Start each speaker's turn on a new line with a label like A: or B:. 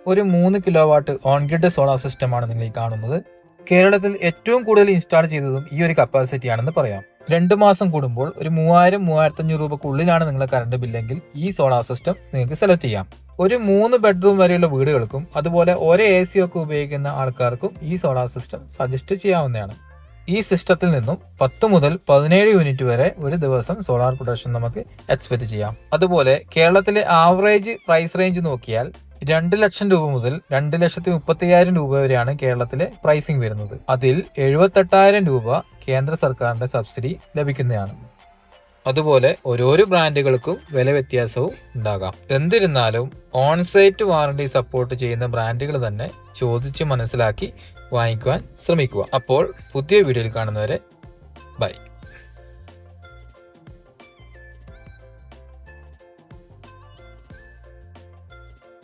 A: ഒരു 3 kilo watt on grid solar സിസ്റ്റമാണ് നിങ്ങൾ ഈ കാണുന്നത്. കേരളത്തിൽ ഏറ്റവും കൂടുതൽ ഇൻസ്റ്റാൾ ചെയ്തതും ഈ ഒരു കപ്പാസിറ്റി ആണെന്ന് പറയാം. 2 മാസം കൂടുമ്പോൾ ഒരു 3000-3500 രൂപക്കുള്ളിലാണ് നിങ്ങളുടെ കറണ്ട് ബില്ലെങ്കിൽ ഈ സോളാർ സിസ്റ്റം നിങ്ങൾക്ക് സെലക്ട് ചെയ്യാം. ഒരു 3 ബെഡ്റൂം വരെയുള്ള വീടുകൾക്കും അതുപോലെ ഒരേ AC ഒക്കെ ഉപയോഗിക്കുന്ന ആൾക്കാർക്കും ഈ സോളാർ സിസ്റ്റം സജസ്റ്റ് ചെയ്യാവുന്നതാണ്. ഈ സിസ്റ്റത്തിൽ നിന്നും 10 മുതൽ 17 യൂണിറ്റ് വരെ ഒരു ദിവസം സോളാർ പ്രൊഡക്ഷൻ നമുക്ക് എക്സ്പെക്ട് ചെയ്യാം. അതുപോലെ കേരളത്തിലെ ആവറേജ് പ്രൈസ് റേഞ്ച് നോക്കിയാൽ 2 ലക്ഷം രൂപ മുതൽ 2,30,000 രൂപ വരെയാണ് കേരളത്തിലെ പ്രൈസിംഗ് വരുന്നത്. അതിൽ 78,000 രൂപ കേന്ദ്ര സർക്കാരിന്റെ സബ്സിഡി ലഭിക്കുന്നതാണ്. അതുപോലെ ഓരോരോ ബ്രാൻഡുകൾക്കും വില വ്യത്യാസവും ഉണ്ടാകാം. എന്നിരുന്നാലും ഓൺസൈറ്റ് വാറണ്ടി സപ്പോർട്ട് ചെയ്യുന്ന ബ്രാൻഡുകൾ തന്നെ ചോദിച്ച് മനസ്സിലാക്കി വാങ്ങിക്കുവാൻ ശ്രമിക്കുക. അപ്പോൾ പുതിയ വീഡിയോയിൽ കാണുന്നവരെ ബൈ.